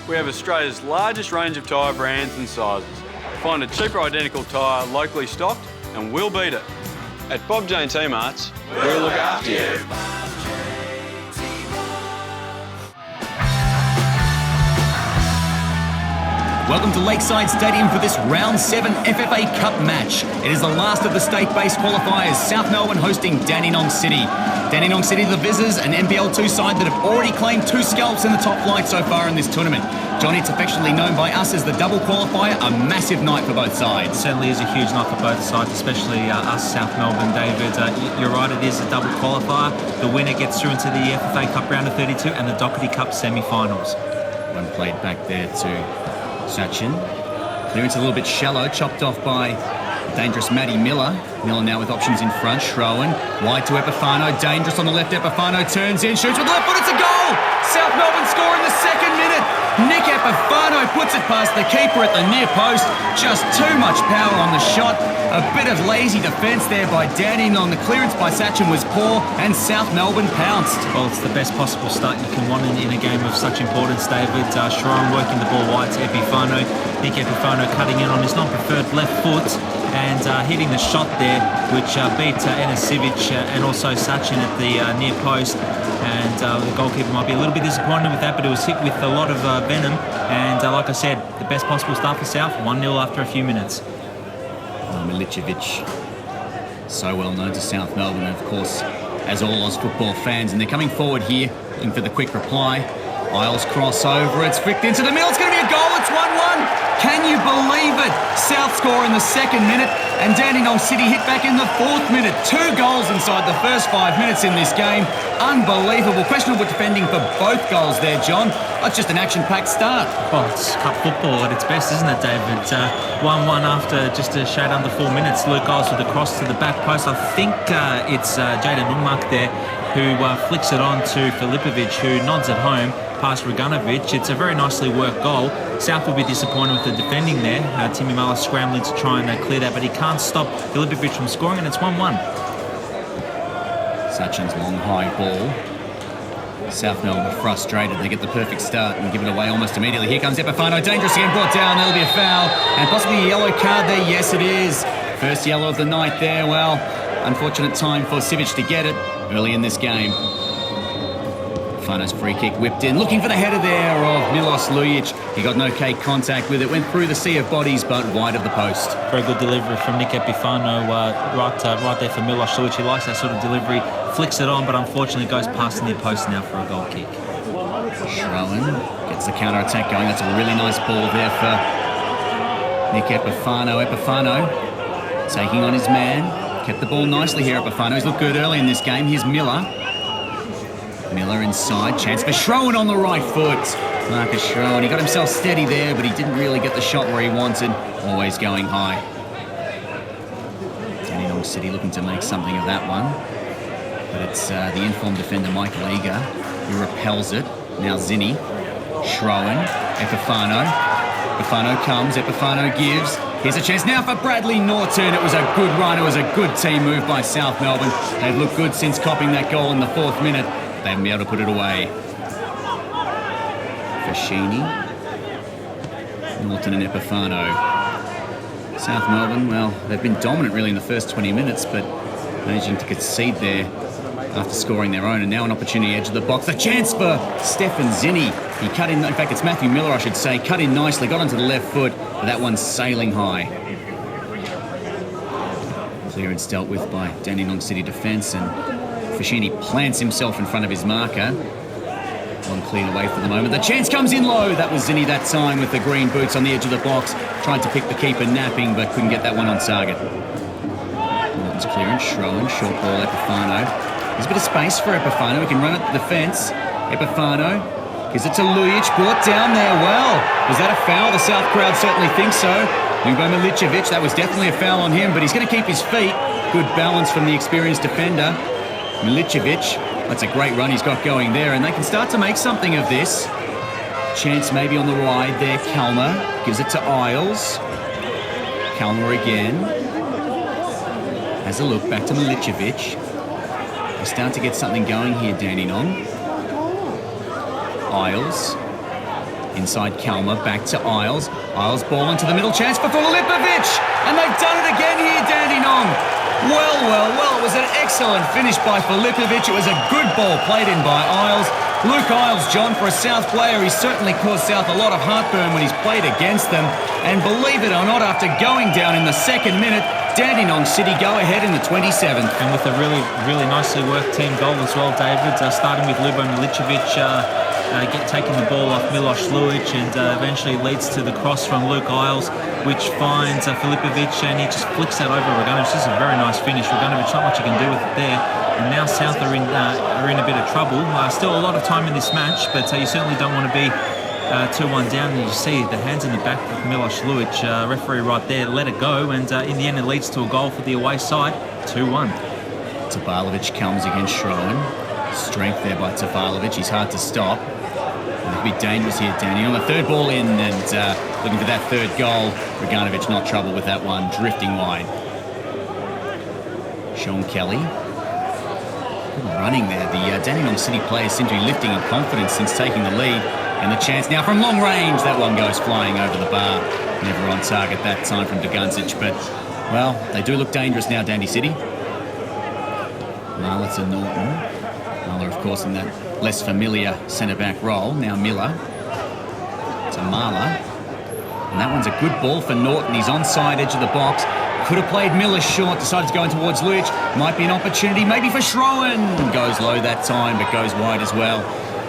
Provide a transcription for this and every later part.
we have Australia's largest range of tyre brands and sizes. Find a cheaper identical tyre locally stocked and we'll beat it. At Bob Jane T-Marts, we'll look after you. Welcome to Lakeside Stadium for this Round 7 FFA Cup match. It is the last of the state-based qualifiers, South Melbourne hosting Dandenong City. Dandenong City, the visitors, an NBL2 side that have already claimed 2 scalps in the top flight so far in this tournament. Johnny, it's affectionately known by us as the double qualifier, a massive night for both sides. It certainly is a huge night for both sides, especially us, South Melbourne, David. You're right, it is a double qualifier. The winner gets through into the FFA Cup round of 32 and the Doherty Cup semi-finals. One played back there to Sachin. Clearance a little bit shallow, chopped off by dangerous Matty Miller. Miller now with options in front. Schroen wide to Epifano. Dangerous on the left. Epifano turns in, shoots with the left foot. It's a goal! South Melbourne score in the second minute. Nick Epifano puts it past the keeper at the near post. Just too much power on the shot. A bit of lazy defence there by Dandenong. The clearance by Sachin was poor and South Melbourne pounced. Well, it's the best possible start you can want in a game of such importance, David. Shaun working the ball wide to Epifano. Nick Epifano cutting in on his non-preferred left foot and hitting the shot there, which beat Epifano and also Sachin at the near post. And the goalkeeper might be a little bit disappointed with that, but it was hit with a lot of venom. And like I said, the best possible start for South, 1-0 after a few minutes. Milicevic, so well known to South Melbourne, and of course, as all Oz football fans, and they're coming forward here, looking for the quick reply. Isles cross over, it's flicked into the middle, it's going to be a goal, it's 1-1. Can you believe it? South score in the second minute, and Dandenong City hit back in the fourth minute. 2 goals inside the first 5 minutes in this game. Unbelievable. Questionable defending for both goals there, John. That's just an action-packed start. Well, it's cup football at its best, isn't it, David? 1-1 after just a shade under 4 minutes. Luke Isles with the cross to the back post. I think it's Jaden Nungmark there who flicks it on to Filipovic, who nods at home past Raganovic. It's a very nicely worked goal. South will be disappointed with the defending there. Timmy Mullis scrambling to try and clear that, but he can't stop Filipovic from scoring, and it's 1-1. Sachin's long high ball. South Melbourne frustrated. They get the perfect start and give it away almost immediately. Here comes Epifano, dangerous again, brought down. That'll be a foul and possibly a yellow card there. Yes, it is. First yellow of the night there. Well, unfortunate time for Sivic to get it early in this game. Epifano's free kick whipped in, looking for the header there of Milos Lujic. He got no K contact with it, went through the sea of bodies but wide of the post. Very good delivery from Nick Epifano, right there for Milos Lujic. He likes that sort of delivery, flicks it on, but unfortunately goes past the near post now for a goal kick. Schroen gets the counter-attack going. That's a really nice ball there for Nick Epifano. Epifano taking on his man. Kept the ball nicely here, Epifano. He's looked good early in this game. Here's Miller. Miller inside, chance for Schroen on the right foot. Marcus Schroen, he got himself steady there, but he didn't really get the shot where he wanted. Always going high. Dandenong City looking to make something of that one. But it's the informed defender, Michael Eager, who repels it. Now Zinni, Schroen, Epifano. Epifano comes, Epifano gives. Here's a chance now for Bradley Norton. It was a good run, it was a good team move by South Melbourne. They've looked good since copping that goal in the 4th minute. They haven't been able to put it away. Fashini, Norton and Epifano. South Melbourne, well, they've been dominant really in the first 20 minutes, but managing to concede there after scoring their own, and now an opportunity edge of the box. A chance for Stefan Zinni. He cut in fact it's Matthew Miller I should say, cut in nicely, got onto the left foot, but that one's sailing high. Clearance dealt with by Dandenong City defence, and Fashini plants himself in front of his marker. One clean away for the moment. The chance comes in low. That was Zinni that time with the green boots on the edge of the box. Tried to pick the keeper napping, but couldn't get that one on target. Norton's clearance, Schroen, short ball, Epifano. There's a bit of space for Epifano. He can run at the defence. Epifano gives it to Lujic, brought down there well. Was that a foul? The South crowd certainly thinks so. Lubo Milicevic, that was definitely a foul on him, but he's going to keep his feet. Good balance from the experienced defender. Milicevic, that's a great run he's got going there, and they can start to make something of this. Chance maybe on the ride there, Kalmer. Gives it to Isles. Kalmer again. Has a look, back to Milicevic. They start to get something going here, Dandenong. Isles. Inside Kalma, back to Isles. Isles ball into the middle, chance for Filipovic. And they've done it again here, Dandenong. Well, it was an excellent finish by Filipovic. It was a good ball played in by Isles. Luke Isles, John, for a South player, he's certainly caused South a lot of heartburn when he's played against them. And believe it or not, after going down in the second minute, Dandenong City go ahead in the 27th. And with a really nicely worked team goal as well, David, starting with Milos Lujic, taking the ball off Milos Lujic, and eventually leads to the cross from Luke Isles, which finds Filipovic, and he just flicks that over Roganovic. This is a very nice finish. Roganovic, not much you can do with it there. And now South are in a bit of trouble. Still a lot of time in this match, but you certainly don't want to be 2-1 down. And you see the hands in the back of Milos Lujic, referee right there, let it go, and in the end it leads to a goal for the away side, 2-1. Tafalovic comes against Shaun. Strength there by Tafalovic. He's hard to stop. It could be dangerous here, Danny. On the third ball in, and looking for that third goal. Roganovic not trouble with that one, drifting wide. Shaun Kelly. Good running there. The Dandenong City players seem to be lifting in confidence since taking the lead. And the chance now from long range. That one goes flying over the bar. Never on target that time from Duganzic, but, well, they do look dangerous now, Dandy City. Marla to Norton. Marla, of course, in that less familiar centre-back role. Now Miller to Marla. And that one's a good ball for Norton. He's onside edge of the box. Could have played Miller short, decided to go in towards Lujic. Might be an opportunity, maybe for Shaun. Goes low that time, but goes wide as well.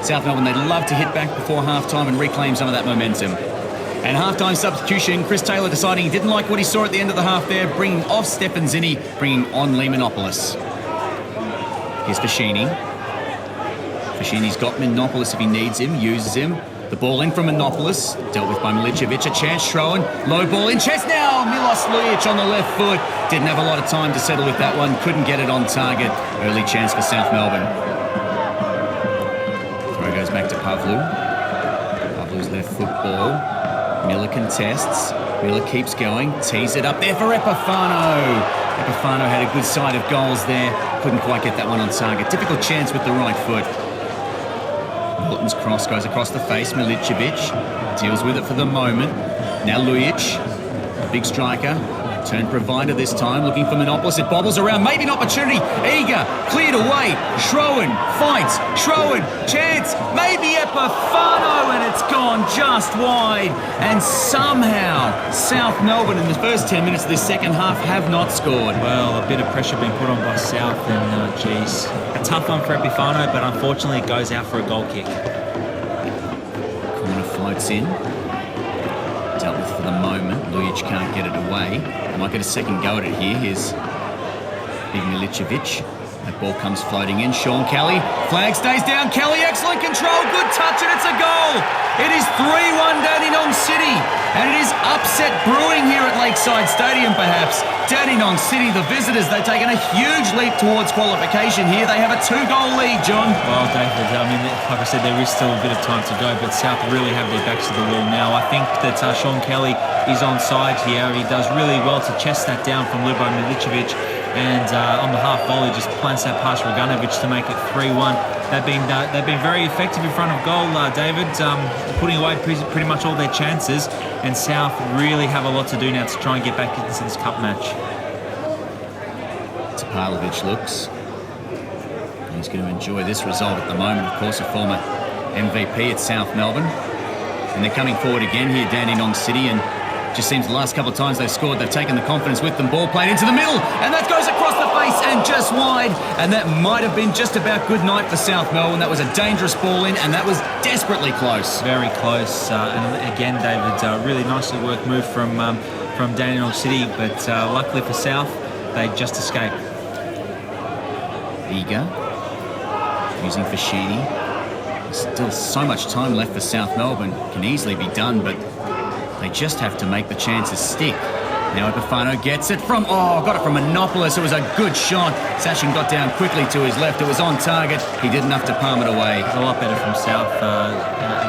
South Melbourne, they'd love to hit back before half-time and reclaim some of that momentum. And half-time substitution, Chris Taylor deciding he didn't like what he saw at the end of the half there, bringing off Stefanzini, bringing on Lemanopoulos. Here's Fashini. Fashini's got Menopoulos if he needs him, uses him. The ball in from Menopoulos, dealt with by Milicevic. A chance, Shaun. Low ball in, chest now. Milos Lujic on the left foot. Didn't have a lot of time to settle with that one. Couldn't get it on target. Early chance for South Melbourne. Throw goes back to Pavlu. Pavlu's left foot ball. Miller contests. Miller keeps going. Tees it up there for Epifano. Epifano had a good side of goals there. Couldn't quite get that one on target. Difficult chance with the right foot. Milton's cross goes across the face. Milicevic deals with it for the moment. Now Lujic, a big striker. Turn provider this time, looking for Menopoulos. It bobbles around, maybe an opportunity. Eager, cleared away. Shaun fights. Shaun, chance, maybe Epifano, and it's gone just wide. And somehow, South Melbourne in the first 10 minutes of this second half have not scored. Well, a bit of pressure being put on by South, and geez, a tough one for Epifano, but unfortunately it goes out for a goal kick. Corner floats in. Dealt with for the moment. Lujic can't get it away. They might get a second go at it here. Here's big Milicevic. That ball comes floating in. Shaun Kelly. Flag stays down. Kelly, excellent control. Good touch, and it's a goal. It is 3-1 Dandenong City. And it is upset brewing here at Lakeside Stadium, perhaps. Dandenong City, the visitors, they've taken a huge leap towards qualification here. They have a 2-goal lead, John. Well, David, I mean, like I said, there is still a bit of time to go, but South really have their backs to the wall now. I think that Shaun Kelly is onside here. He does really well to chest that down from Lubo Milicevic, and on the half volley just plants that past Roganovic to make it 3-1. They've been very effective in front of goal, David, putting away pretty much all their chances, and South really have a lot to do now to try and get back into this cup match. Tafalovic looks. He's going to enjoy this result at the moment, of course, a former MVP at South Melbourne. And they're coming forward again here, Dandenong City, and just seems the last couple of times they've scored, they've taken the confidence with them. Ball played into the middle, and that goes across the face and just wide. And that might have been just about good night for South Melbourne. That was a dangerous ball in, and that was desperately close. Very close. And again, David, really nicely worked move from Dandenong City, but luckily for South, they just escaped. Eager, using Fashini. There's still so much time left for South Melbourne. Can easily be done, but they just have to make the chances stick. Now Epifano gets it from, got it from Menopoulos. It was a good shot. Sachin got down quickly to his left. It was on target. He did enough to palm it away. It's a lot better from South.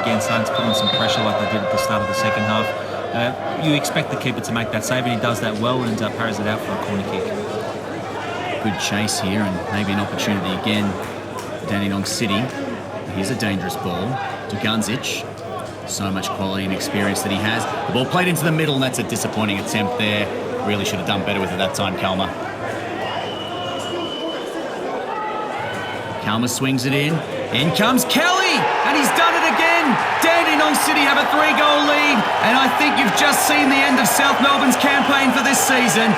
Again, starting to put on some pressure like they did at the start of the second half. You expect the keeper to make that save, and he does that well and parries it out for a corner kick. Good chase here, and maybe an opportunity again for Dandenong City. Here's a dangerous ball. Duganzic So much quality and experience that he has. The ball played into the middle, and that's a disappointing attempt there. Really should have done better with it that time, Kalma. Kalma swings it in. In comes Kelly, and he's done it again. Dandenong City have a 3-goal lead, and I think you've just seen the end of South Melbourne's campaign for this season.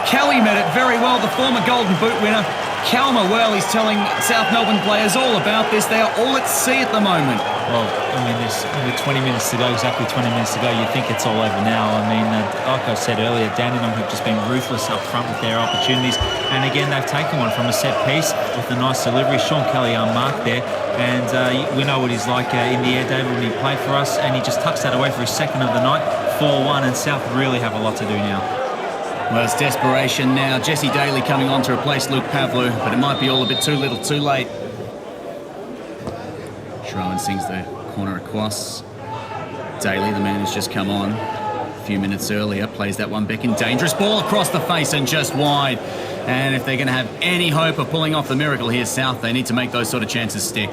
Kelly met it very well, the former Golden Boot winner. Kalma, well, he's telling South Melbourne players all about this. They are all at sea at the moment. Well, I mean, there's only 20 minutes to go, exactly 20 minutes to go. You think it's all over now. I mean, like I said earlier, Dandenong have just been ruthless up front with their opportunities. And again, they've taken one from a set piece with a nice delivery. Shaun Kelly unmarked there. And we know what he's like in the air, David, when he played for us. And he just tucks that away for his second of the night. 4-1, and South really have a lot to do now. Well, it's desperation now. Jesse Daley coming on to replace Luke Pavlou, but it might be all a bit too little too late. Shaun sings the corner across. Daley, the man who's just come on a few minutes earlier, plays that one back in. Dangerous ball across the face and just wide. And if they're going to have any hope of pulling off the miracle here, South, they need to make those sort of chances stick.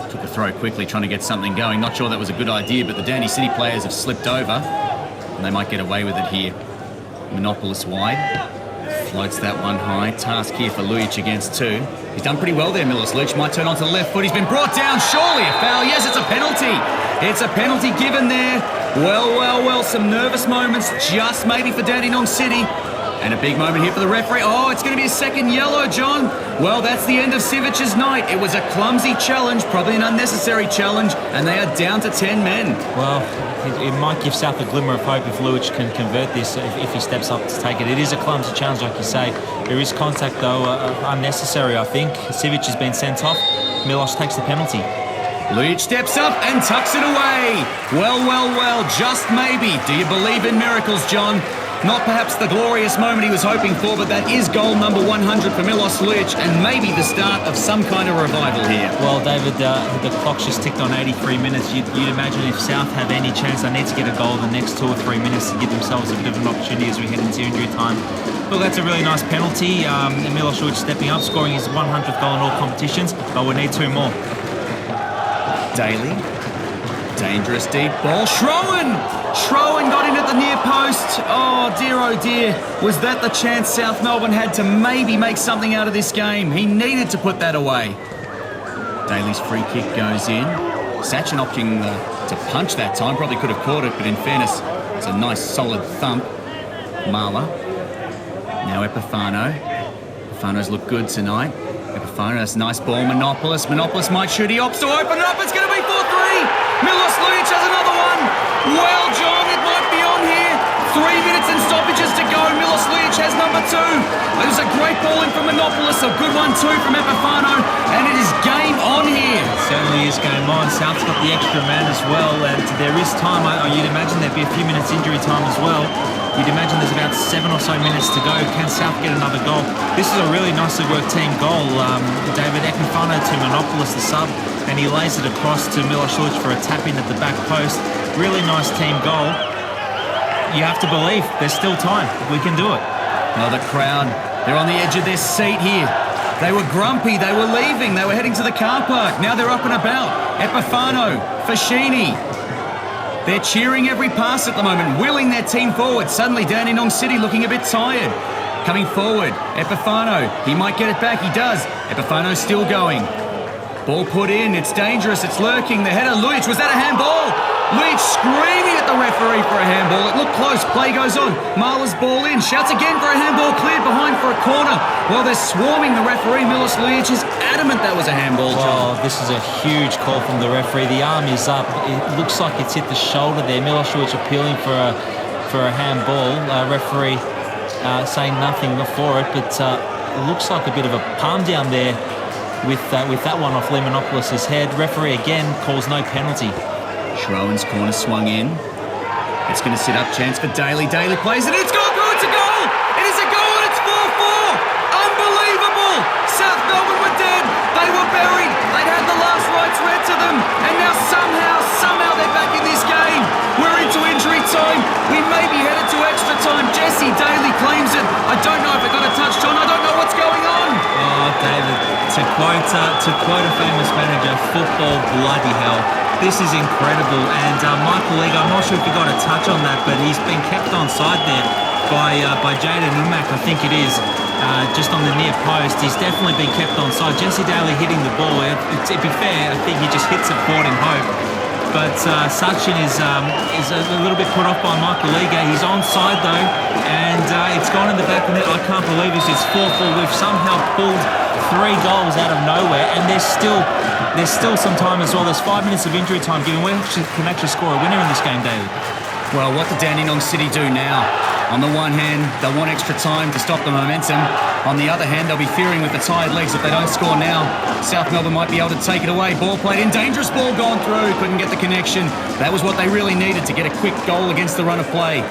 Took a throw quickly, trying to get something going. Not sure that was a good idea, but the Dandy City players have slipped over, and they might get away with it here. Monopolis wide, floats that one high. Task here for Lujic against 2. He's done pretty well there, Milos Lujic. Might turn onto the left foot. He's been brought down. Surely a foul. Yes, it's a penalty. It's a penalty given there. Well, some nervous moments just maybe for Dandenong City. And a big moment here for the referee. Oh, it's going to be a second yellow, John. Well, that's the end of Sivic's night. It was a clumsy challenge, probably an unnecessary challenge, and they are down to 10 men. Well, it might give South a glimmer of hope if Lujic can convert this, if he steps up to take it. It is a clumsy challenge, like you say. There is contact, though, unnecessary, I think. Sivic has been sent off. Milos takes the penalty. Lujic steps up and tucks it away. Well, just maybe. Do you believe in miracles, John? Not perhaps the glorious moment he was hoping for, but that is goal number 100 for Milos Lujic, and maybe the start of some kind of revival here. Well, David, the clock's just ticked on 83 minutes. You'd imagine if South have any chance, they need to get a goal in the next 2 or 3 minutes to give themselves a bit of an opportunity as we head into injury time. Look, that's a really nice penalty. Milos Lujic stepping up, scoring his 100th goal in all competitions, but we need 2 more. Daley. Dangerous deep ball. Shaun got in at the near post. Oh dear. Was that the chance South Melbourne had to maybe make something out of this game? He needed to put that away. Daley's free kick goes in. Sachin opting to punch that time. Probably could have caught it, but in fairness, it's a nice solid thump. Marla. Now Epifano. Epifano's looked good tonight. Epifano, that's a nice ball. Monopolis might shoot. He opts to open it up. It's going to be 4-3. Milos Lujic has another one. Well, John, it might be on here. 3 minutes and stoppages to go. Milos Lujic has number 2. It was a great ball in from Monopolis. A good one too from Epifano. And it is game on here. It certainly is game on. South's got the extra man as well. And there is time. You'd imagine there'd be a few minutes injury time as well. You'd imagine there's about 7 or so minutes to go. Can South get another goal? This is a really nicely worked team goal. David Epifano to Monopolis, the sub, and he lays it across to Milos Lujic for a tap-in at the back post. Really nice team goal. You have to believe there's still time. We can do it. Oh, the crowd, they're on the edge of their seat here. They were grumpy. They were leaving. They were heading to the car park. Now they're up and about. Epifano, Fashini. They're cheering every pass at the moment, willing their team forward. Suddenly, Dandenong City looking a bit tired. Coming forward, Epifano. He might get it back. He does. Epifano's still going. Ball put in. It's dangerous. It's lurking. The header, Lujic. Was that a handball? Lujic screaming at the referee for a handball. It looked close. Play goes on. Marla's ball in. Shouts again for a handball. Cleared behind for a corner. Well, they're swarming the referee. Milos Lujic is adamant that was a handball. Well, this is a huge call from the referee. The arm is up. It looks like it's hit the shoulder there. Milos Lujic appealing for a handball. Referee saying nothing for it, but it looks like a bit of a palm down there with that one off Lemonopoulos' head. Referee again calls no penalty. Schroen's corner swung in. It's going to sit up. Chance for Daley. Daley plays it. It's gone through. It's a goal. It is a goal and it's 4-4. Unbelievable. South Melbourne were dead. They were buried. They'd had the last rights read to them. And now somehow they're back in this game. We're into injury time. We may be headed to extra time. Jesse Daley claims it. I don't know if it got a touch, John. I don't know what's going on. Oh, David, to quote a famous manager, football bloody hell. This is incredible. And Michael Eager, I'm not sure if you got a touch on that, but he's been kept on side there by Jaden Umack, I think it is, just on the near post. He's definitely been kept on side. Jesse Daley hitting the ball. To be fair, I think he just hits it forward in hope. But Sachin is a little bit put off by Michael Eager. He's onside though, and it's gone in the back of the net. I can't believe this. It's 4-4. We've somehow pulled 3 goals out of nowhere, and there's still some time as well. There's 5 minutes of injury time given. We can actually score a winner in this game, David. Well, what did Dandenong City do now? On the one hand, they'll want extra time to stop the momentum. On the other hand, they'll be fearing with the tired legs if they don't score now. South Melbourne might be able to take it away. Ball played in, dangerous ball gone through. Couldn't get the connection. That was what they really needed to get a quick goal against the run of play.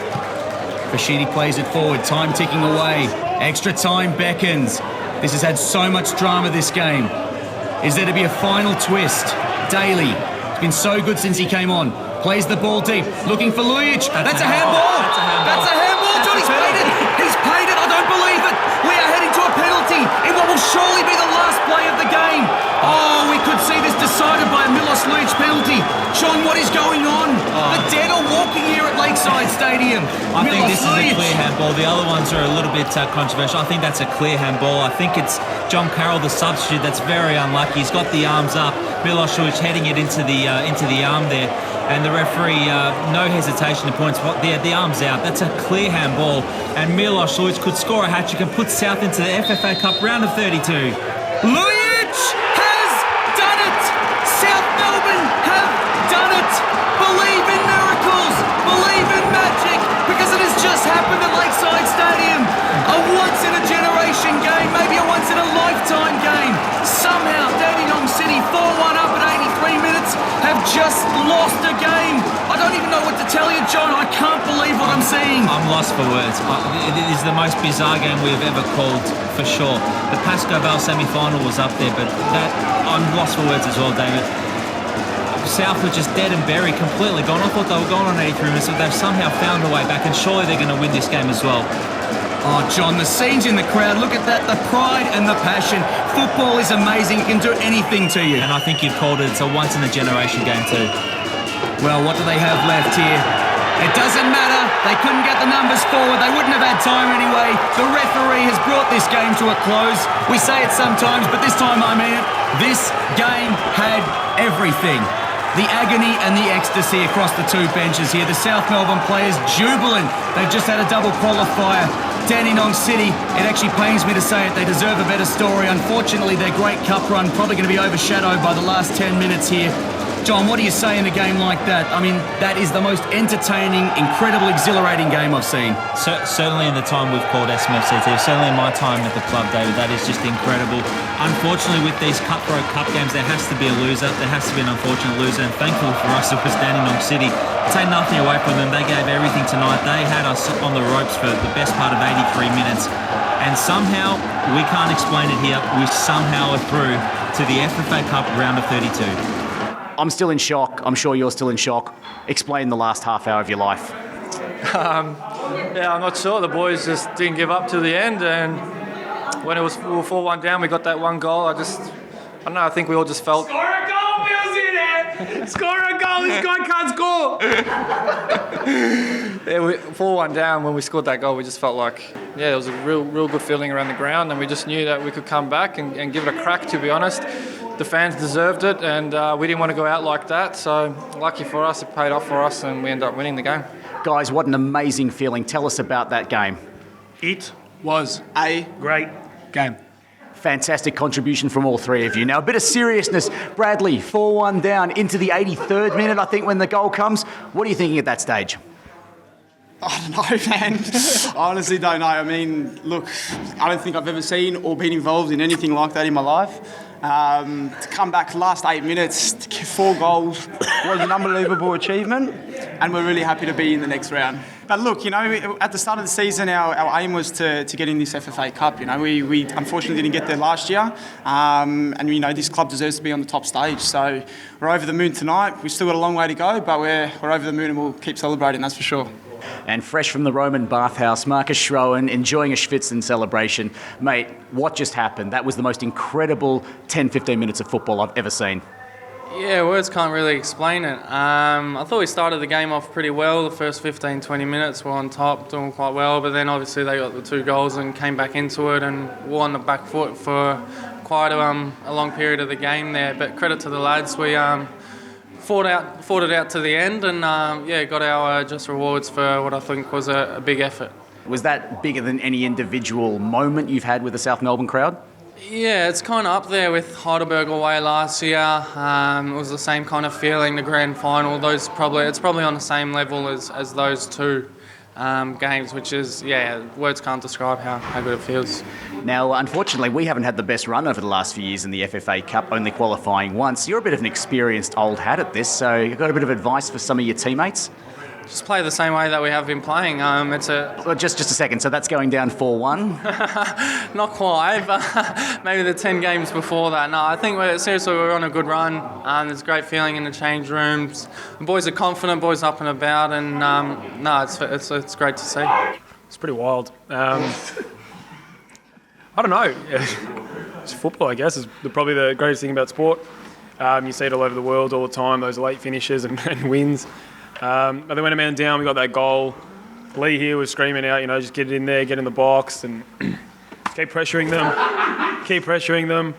Fashini plays it forward, time ticking away. Extra time beckons. This has had so much drama, this game. Is there to be a final twist? Daley, it's been so good since he came on. Plays the ball deep, looking for Lujic. That's a handball! That's a handball! Johnny's paid it! He's paid it! I don't believe it! We are heading to a penalty in what will surely be the last play of the game. Oh, we could see this decided by a Milos Lujic penalty. Shaun, what is going on? The dead are walking here at Lakeside Stadium. I think this is a clear handball. The other ones are a little bit controversial. I think that's a clear handball. I think it's John Carroll, the substitute, that's very unlucky. He's got the arms up. Milos Lujic heading it into the arm there. And the referee, no hesitation to points. The arm's out. That's a clear handball. And Milos Lujic could score a hat-trick and put South into the FFA Cup round of 32. Lujic has done it! South Melbourne have done it! Believe in miracles! Believe in magic! Because it has just happened at Lakeside Stadium! A once-in-a-generation game, maybe a once-in-a-lifetime game. Somehow, Dandenong City, 4-1 up at 83 minutes, have just lost a game. I don't even know what to tell you, John. I can't believe what I'm seeing. I'm lost for words. It is the most bizarre game we've ever called, for sure. The Pasco Vale semi-final was up there, but I'm lost for words as well, David. South were just dead and buried, completely gone. I thought they were gone on 83 minutes, but they've somehow found a way back, and surely they're going to win this game as well. Oh, John, the scenes in the crowd, look at that, the pride and the passion. Football is amazing, it can do anything to you. And I think you've called it, it's a once-in-a-generation game too. Well, what do they have left here? It doesn't matter, they couldn't get the numbers forward, they wouldn't have had time anyway. The referee has brought this game to a close. We say it sometimes, but this time I mean it. This game had everything. The agony and the ecstasy across the two benches here. The South Melbourne players jubilant. They've just had a double qualifier. Dandenong City, it actually pains me to say it, they deserve a better story. Unfortunately, their great cup run probably going to be overshadowed by the last 10 minutes here. John, what do you say in a game like that? I mean, that is the most entertaining, incredible, exhilarating game I've seen. Certainly in the time we've called SMFCT, certainly in my time at the club, David, that is just incredible. Unfortunately, with these cutthroat cup games, there has to be a loser. There has to be an unfortunate loser, and thankfully for us, it was Dandenong City. Take nothing away from them. They gave everything tonight. They had us on the ropes for the best part of 83 minutes. And somehow, we can't explain it here, we somehow are through to the FFA Cup round of 32. I'm still in shock. I'm sure you're still in shock. Explain the last half hour of your life. Yeah, I'm not sure. The boys just didn't give up to the end, and when we were 4-1 down, we got that one goal. I don't know, I think we all just felt... Score a goal, Millsy! Score a goal, this guy can't score! Yeah, 4-1 down, when we scored that goal, we just felt like, yeah, it was a real good feeling around the ground, and we just knew that we could come back and give it a crack, to be honest. The fans deserved it, and we didn't want to go out like that, so lucky for us, it paid off for us, and we ended up winning the game. Guys, what an amazing feeling. Tell us about that game. It was a great game. Fantastic contribution from all three of you. Now, a bit of seriousness. Bradley, 4-1 down into the 83rd minute, I think, when the goal comes. What are you thinking at that stage? I don't know, man. I honestly don't know. I mean, look, I don't think I've ever seen or been involved in anything like that in my life. To come back last 8 minutes to get 4 goals was an unbelievable achievement, and we're really happy to be in the next round. But look, you know, at the start of the season, our aim was to get in this FFA Cup. You know, we unfortunately didn't get there last year, and you know, this club deserves to be on the top stage. So we're over the moon tonight. We've still got a long way to go, but we're over the moon, and we'll keep celebrating. That's for sure. And fresh from the Roman bathhouse, Marcus Schroen enjoying a Schwitzen celebration. Mate, what just happened? That was the most incredible 10-15 minutes of football I've ever seen. Yeah, words can't really explain it. I thought we started the game off pretty well. The first 15, 20 minutes we're on top, doing quite well, but then obviously they got the 2 goals and came back into it and were on the back foot for quite a long period of the game there. But credit to the lads, we fought it out to the end and got our just rewards for what I think was a big effort. Was that bigger than any individual moment you've had with the South Melbourne crowd? Yeah, it's kind of up there with Heidelberg away last year. It was the same kind of feeling, the grand final. It's probably on the same level as those 2 games, which is, words can't describe how good it feels. Now, unfortunately, we haven't had the best run over the last few years in the FFA Cup, only qualifying once. You're a bit of an experienced old hat at this, so you've got a bit of advice for some of your teammates? Just play the same way that we have been playing. Well, just a second, so that's going down 4-1? Not quite, but maybe the 10 games before that. No, I think we're on a good run. There's a great feeling in the change rooms. The boys are confident, boys up and about, and it's great to see. It's pretty wild. I don't know. It's football, I guess, is probably the greatest thing about sport. You see it all over the world all the time, those late finishes and wins. But then when a man down, we got that goal. Lee here was screaming out, just get it in there, get in the box, and keep pressuring them.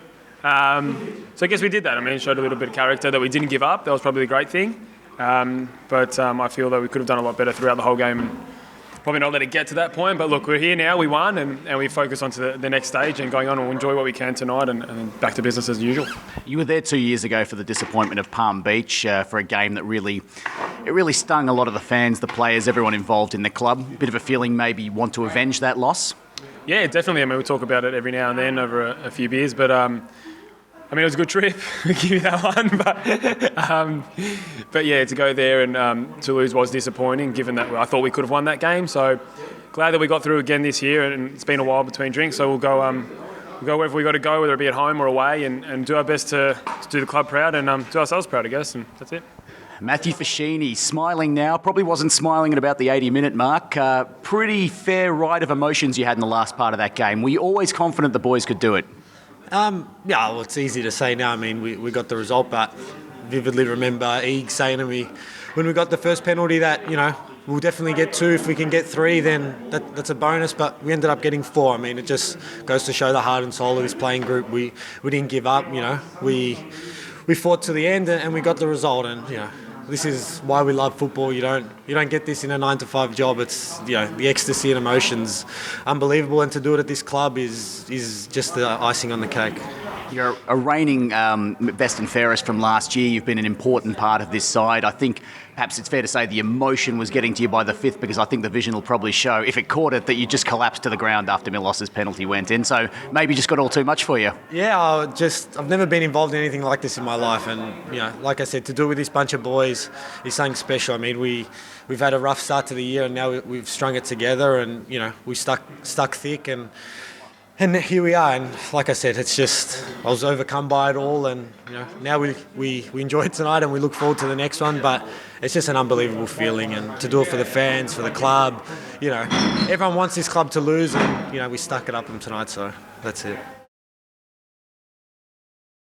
So I guess we did that. Showed a little bit of character that we didn't give up. That was probably the great thing. But I feel that we could have done a lot better throughout the whole game and probably not let it get to that point. But look, we're here now, we won, and we focus on to the next stage and going on and we'll enjoy what we can tonight and back to business as usual. You were there 2 years ago for the disappointment of Palm Beach, for a game that really stung a lot of the fans, the players, everyone involved in the club. A bit of a feeling maybe you want to avenge that loss? Yeah, definitely. We talk about it every now and then over a few beers, but it was a good trip. I'll give you that one. But yeah, to go there and to lose was disappointing, given that I thought we could have won that game. So glad that we got through again this year, and it's been a while between drinks. So we'll go wherever we got to go, whether it be at home or away, and do our best to do the club proud and do ourselves proud, I guess. And that's it. Matthew Fashini, smiling now, probably wasn't smiling at about the 80-minute mark. Pretty fair ride of emotions you had in the last part of that game. Were you always confident the boys could do it? Well, it's easy to say now. We got the result, but vividly remember Eeg saying to me when we got the first penalty that, we'll definitely get 2. If we can get 3, then that's a bonus, but we ended up getting 4. It just goes to show the heart and soul of this playing group. We didn't give up, we fought to the end and we got the result, and, this is why we love football. You don't get this in a 9-to-5 job. It's the ecstasy and emotions, unbelievable. And to do it at this club is just the icing on the cake. You're a reigning best and fairest from last year. You've been an important part of this side. I think perhaps it's fair to say the emotion was getting to you by the 5th, because I think the vision will probably show, if it caught it, that you just collapsed to the ground after Milos's penalty went in. So maybe just got all too much for you. Yeah, I've never been involved in anything like this in my life, and like I said, to do it with this bunch of boys is something special. We've had a rough start to the year, and now we've strung it together, and we stuck thick, and here we are. And like I said, it's just I was overcome by it all, and now we enjoy it tonight, and we look forward to the next one. But it's just an unbelievable feeling, and to do it for the fans, for the club. Everyone wants this club to lose, and we stuck it up them tonight. So that's it.